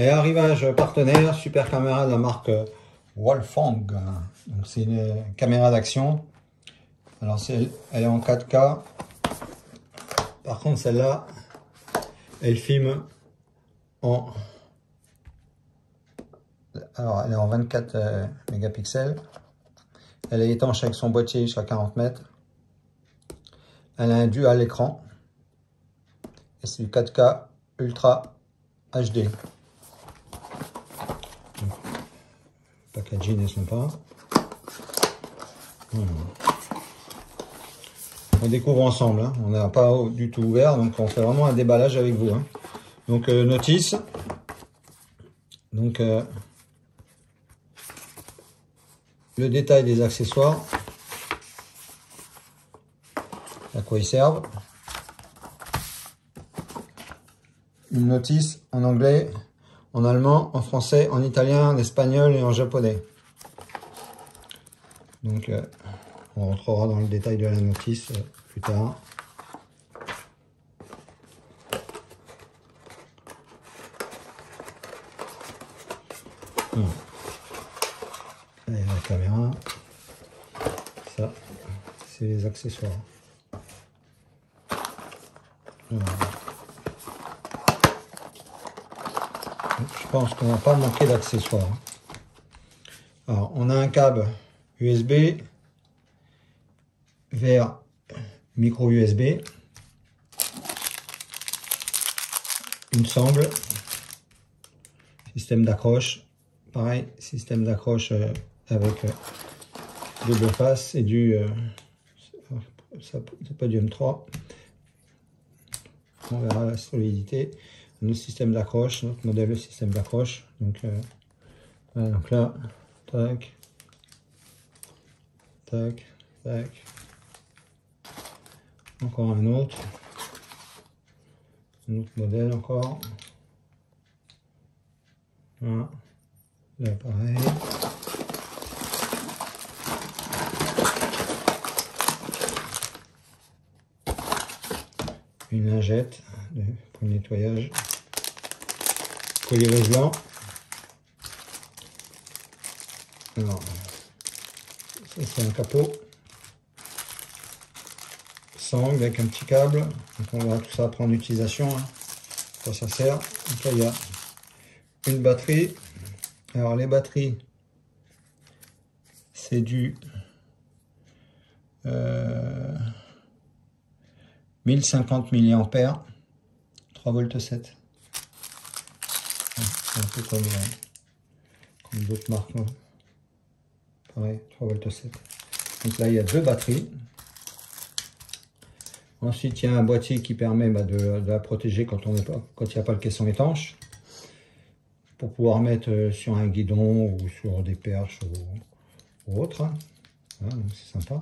Et arrivage partenaire, super caméra de la marque Wolfang. Donc c'est une caméra d'action. Alors elle est en 4K. Par contre celle-là, elle filme en... Alors elle est en 24 mégapixels. Elle est étanche avec son boîtier jusqu'à 40 mètres. Elle a un dual écran. Et c'est du 4K Ultra HD. Packaging ne sont pas. On découvre ensemble, hein. On n'a pas du tout ouvert, donc on fait vraiment un déballage avec vous, hein. Donc notice. Donc le détail des accessoires, à quoi ils servent. Une notice en anglais, en allemand, en français, en italien, en espagnol et en japonais. Donc on rentrera dans le détail de la notice plus tard. Et la caméra, ça, c'est les accessoires. Voilà. Je pense qu'on va pas manquer d'accessoires. Alors, on a un câble USB vers micro USB, une sangle, système d'accroche, pareil, système d'accroche avec double face et du podium 3. On verra la solidité. Notre système d'accroche, notre modèle de système d'accroche. Donc, voilà, donc là, tac, tac, tac. Encore un autre modèle encore. Voilà, là pareil. Une lingette pour le nettoyage. Collier blanc. Alors, ça c'est un capot. Sangle avec un petit câble. Donc on va tout ça prendre en utilisation. Hein. Quoi ça sert. Donc là il y a une batterie. Alors les batteries, c'est du 1050 mAh, 3,7 V. C'est un peu comme d'autres marques. Hein. Pareil, 3,7 V. Donc là il y a deux batteries. Ensuite, il y a un boîtier qui permet de la protéger quand il n'y a pas le caisson étanche, pour pouvoir mettre sur un guidon ou sur des perches ou autre. Voilà, c'est sympa.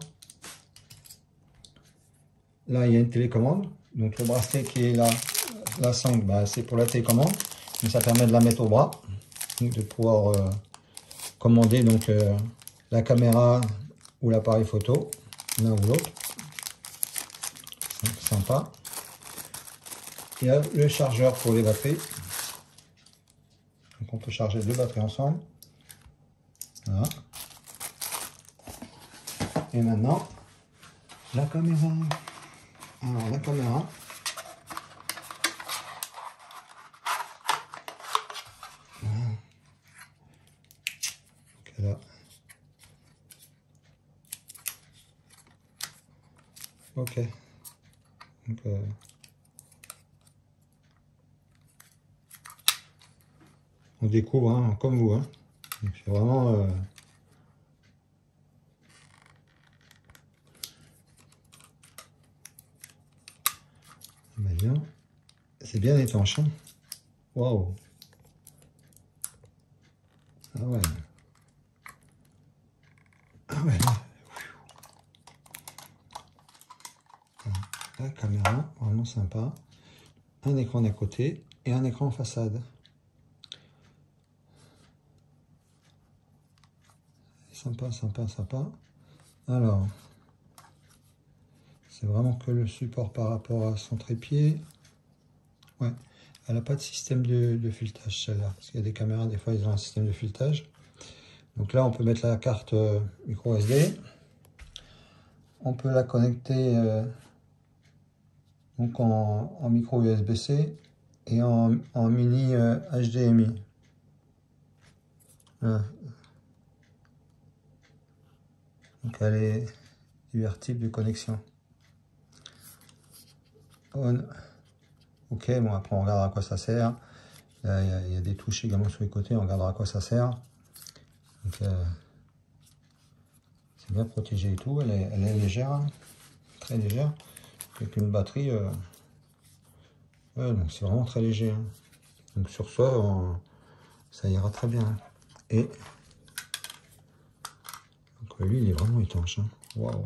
Là, il y a une télécommande. Donc le bracelet qui est là, la sangle, bah, c'est pour la télécommande. Donc, ça permet de la mettre au bras, donc de pouvoir commander donc la caméra ou l'appareil photo, l'un ou l'autre. Sympa. Il y a le chargeur pour les batteries. Donc on peut charger deux batteries ensemble. Voilà. Et maintenant, la caméra. Alors la caméra. Voilà. Donc, là. Ok. Donc, on découvre hein, comme vous. Hein. C'est vraiment... bien. C'est bien étanche. Hein. Waouh. Ah ouais. Ah ouais. La caméra, vraiment sympa. Un écran d'un côté et un écran en façade. Sympa, sympa, sympa. Alors, c'est vraiment que le support par rapport à son trépied. Ouais. elle n'a pas de système de filetage celle-là. Parce qu'il y a des caméras, des fois ils ont un système de filetage. Donc là on peut mettre la carte micro SD. On peut la connecter donc en micro USB-C et en mini HDMI. Voilà. Donc elle est divers types de connexion. On. Ok, bon après on regardera à quoi ça sert. Là, il y a des touches également sur les côtés, on regardera à quoi ça sert. Donc c'est bien protégé et tout, elle est légère, hein, très légère. Avec une batterie, ouais, donc c'est vraiment très léger. Hein. Donc sur ça, ça ira très bien. Et donc, lui, il est vraiment étanche. Hein. Waouh!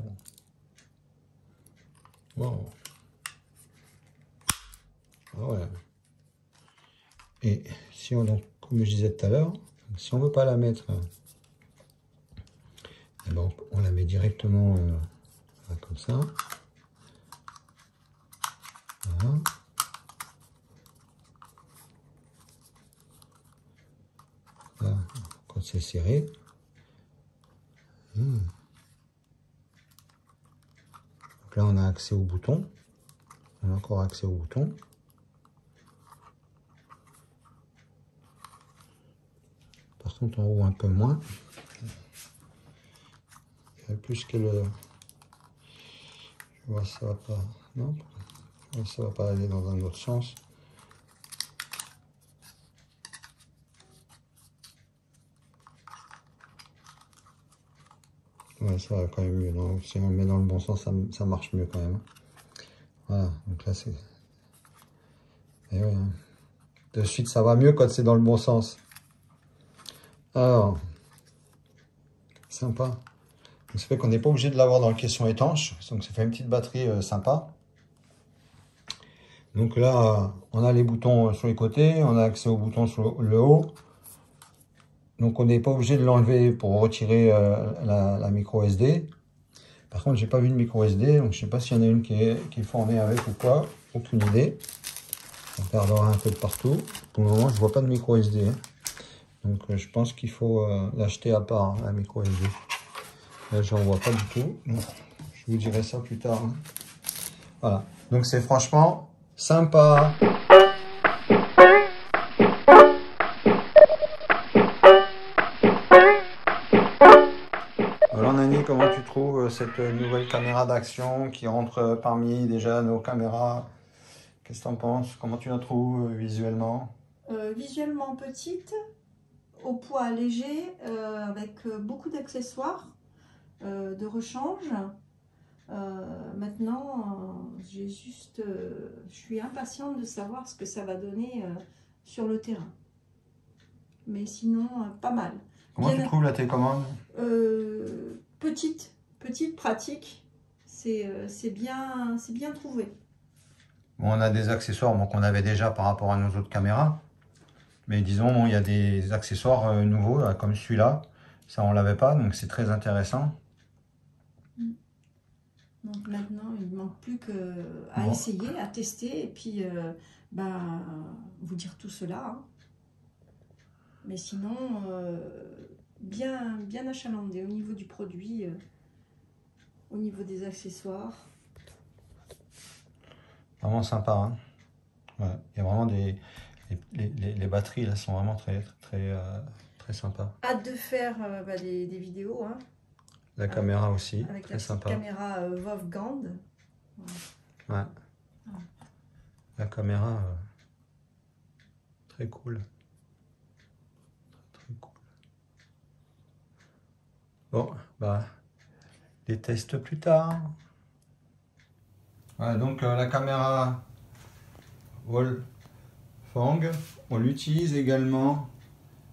Waouh! Ah ouais. Et si on, donc, comme je disais tout à l'heure, si on ne veut pas la mettre, eh ben, on la met directement comme ça. Voilà. Là, quand c'est serré. Donc là, on a accès au bouton. On a encore accès au bouton. Par contre, en haut, un peu moins. Plus que le... Je vois, ça va pas... Non, ça va pas aller dans un autre sens. Ouais, ça va quand même mieux. Non, si on le met dans le bon sens, ça marche mieux quand même. Voilà, donc là, c'est... Et ouais, hein. De suite, ça va mieux quand c'est dans le bon sens. Alors, sympa. Donc, ça fait qu'on n'est pas obligé de l'avoir dans le caisson étanche. Donc, ça fait une petite batterie sympa. Donc là, on a les boutons sur les côtés, on a accès aux boutons sur le haut. Donc on n'est pas obligé de l'enlever pour retirer la micro SD. Par contre, j'ai pas vu de micro SD, donc je sais pas s'il y en a une qui est formée avec ou pas. Aucune idée. On regardera un peu de partout. Pour le moment, je vois pas de micro SD. Hein. Donc je pense qu'il faut l'acheter à part, hein, la micro SD. Là, j'en vois pas du tout. Donc, je vous dirai ça plus tard. Hein. Voilà. Donc c'est franchement sympa. Alors Nani, comment tu trouves cette nouvelle caméra d'action qui rentre parmi déjà nos caméras? Qu'est-ce que tu en penses? Comment tu la trouves visuellement? Visuellement petite, au poids léger, avec beaucoup d'accessoires de rechange. Maintenant, je suis impatiente de savoir ce que ça va donner sur le terrain. Mais sinon, pas mal. Comment tu trouves la télécommande? Petite, pratique. C'est bien trouvé. Bon, on a des accessoires qu'on avait déjà par rapport à nos autres caméras. Mais disons, bon, il y a des accessoires nouveaux, là, comme celui-là. Ça, on l'avait pas, donc c'est très intéressant. Donc maintenant, il ne manque plus qu'à essayer, à tester, et puis vous dire tout cela. Hein. Mais sinon, bien achalandé au niveau du produit, au niveau des accessoires. Vraiment sympa. Hein. Ouais, il y a vraiment les batteries là sont vraiment très sympas. Hâte de faire des vidéos. Hein. La caméra aussi, avec très la sympa. Caméra Wolfgang. Ouais. La caméra, très cool. Très cool. Bon, bah, les tests plus tard. Voilà, donc la caméra Wolfgang, on l'utilise également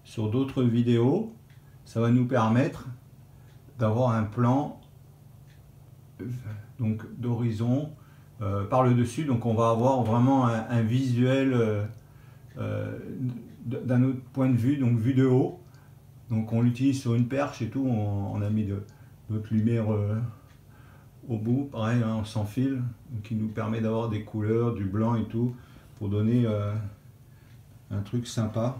sur d'autres vidéos. Ça va nous permettre d'avoir un plan donc d'horizon par le dessus, donc on va avoir vraiment un visuel d'un autre point de vue, donc vue de haut. Donc on l'utilise sur une perche et tout, on a mis d'autres lumières au bout, pareil, hein, sans fil, qui nous permet d'avoir des couleurs, du blanc et tout, pour donner un truc sympa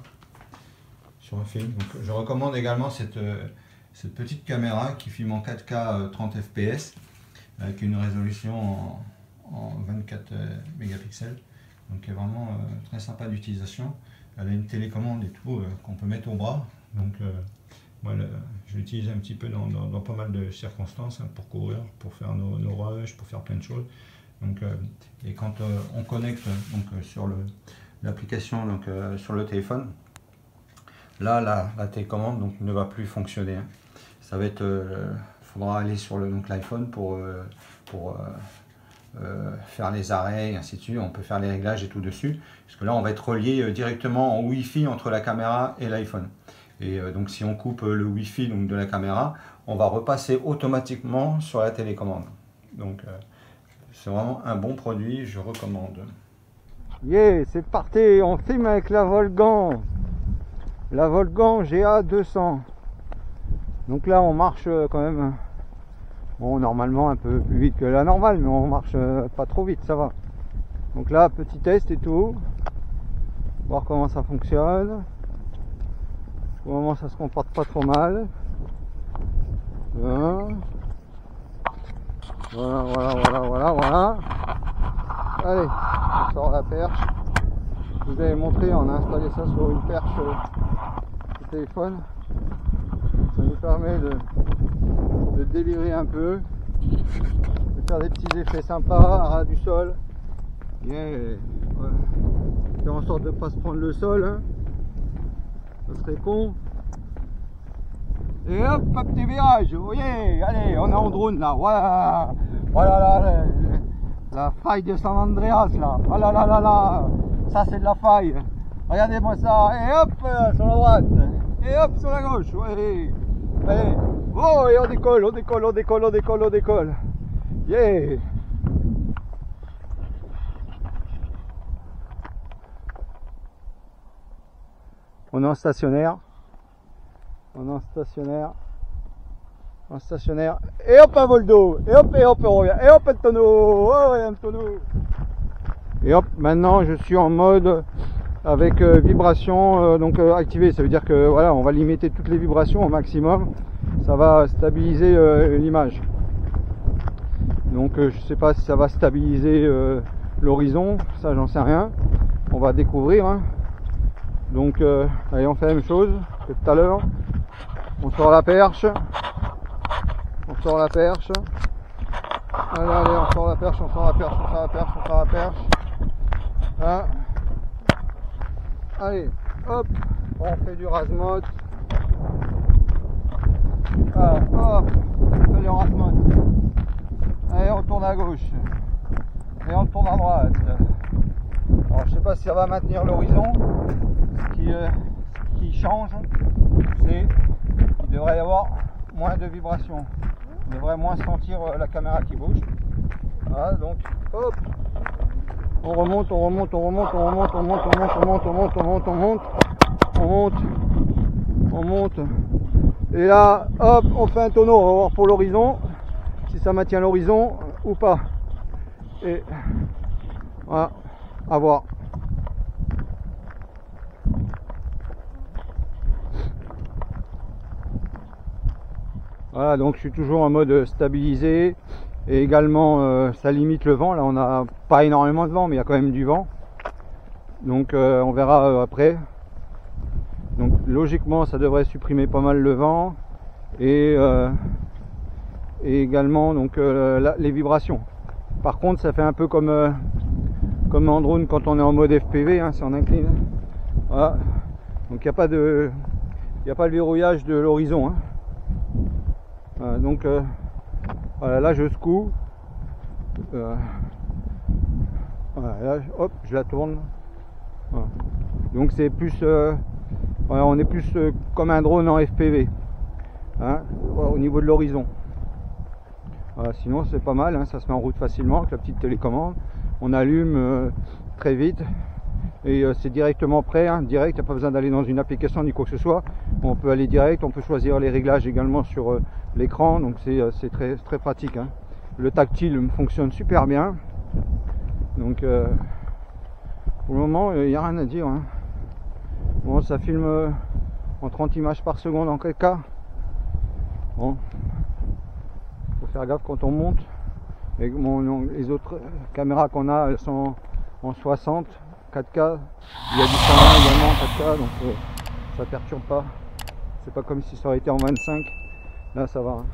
sur un film. Donc, je recommande également cette petite caméra qui filme en 4K 30 fps avec une résolution en 24 mégapixels. Donc est vraiment très sympa d'utilisation. Elle a une télécommande et tout qu'on peut mettre au bras. Donc moi je l'utilise un petit peu dans pas mal de circonstances, hein, pour courir, pour faire nos rushs, pour faire plein de choses. Donc, et quand on connecte donc, sur l'application sur le téléphone, là la télécommande donc, ne va plus fonctionner. Hein. Ça va être, faudra aller sur l'iPhone pour faire les arrêts et ainsi de suite. On peut faire les réglages et tout dessus, parce que là on va être relié directement en Wi-Fi entre la caméra et l'iPhone. Et donc si on coupe le Wi-Fi donc, de la caméra, on va repasser automatiquement sur la télécommande. Donc c'est vraiment un bon produit, je recommande. Yeah, c'est parti, on filme avec la Volgan. La Volgan GA200. Donc là on marche quand même, bon normalement un peu plus vite que la normale, mais on marche pas trop vite, ça va. Donc là petit test et tout, voir comment ça fonctionne. Pour le moment ça se comporte pas trop mal. Voilà. Voilà. Allez, on sort la perche. Je vous avais montré, on a installé ça sur une perche du téléphone. Ça nous permet de délirer un peu, de faire des petits effets sympas à ras du sol. Yeah. Voilà. Faire en sorte de ne pas se prendre le sol, hein. Ça serait con. Et hop, un petit virage, vous voyez, allez, on est en drone là, voilà, voilà la faille de San Andreas là, voilà là, ça c'est de la faille, regardez-moi ça, et hop, sur la droite, et hop, sur la gauche, ouais, allez, oh, et on décolle, yeah. On est en stationnaire. Et hop un vol d'eau, et hop on revient, et hop un tonneau, oh un tonneau. Et hop, maintenant je suis en mode avec vibration activée, ça veut dire que voilà, on va limiter toutes les vibrations au maximum, ça va stabiliser l'image. Donc je sais pas si ça va stabiliser l'horizon, ça j'en sais rien, on va découvrir, hein. Donc allez, on fait la même chose que tout à l'heure. On sort la perche. Allez, on sort la perche. Hein. Allez, hop, on fait du rase-motte. Ah, hop, on fait du rase-motte. Allez, on tourne à gauche. Et on tourne à droite. Alors je sais pas si ça va maintenir l'horizon. Ce qui change, c'est qu'il devrait y avoir moins de vibrations. On devrait moins sentir la caméra qui bouge. Voilà, donc hop, on monte. Et là, hop, on fait un tonneau. On va voir pour l'horizon si ça maintient l'horizon ou pas. Et voilà, à voir. Voilà, donc je suis toujours en mode stabilisé et également ça limite le vent. Là on n'a pas énormément de vent, mais il y a quand même du vent, donc on verra après. Donc logiquement ça devrait supprimer pas mal le vent et également donc les vibrations. Par contre ça fait un peu comme en drone quand on est en mode FPV, hein, si on incline. Voilà, donc il n'y a pas de verrouillage de l'horizon, hein. Voilà, donc voilà, là je secoue, voilà, là, hop, je la tourne. Voilà. Donc c'est plus voilà, on est plus comme un drone en FPV, hein, voilà, au niveau de l'horizon. Voilà, sinon c'est pas mal, hein, ça se met en route facilement avec la petite télécommande, on allume très vite et c'est directement prêt, hein, direct, il n'y a pas besoin d'aller dans une application ni quoi que ce soit. On peut aller direct, on peut choisir les réglages également sur l'écran, donc c'est très pratique, hein. Le tactile fonctionne super bien, donc pour le moment il n'y a rien à dire, hein. Bon, ça filme en 30 images par seconde en 4K. Bon, faut faire gaffe quand on monte. Et les autres caméras qu'on a, elles sont en 60, 4K. Il y a du 120 également en 4K, donc ça perturbe pas. C'est pas comme si ça aurait été en 25. Là, ça va.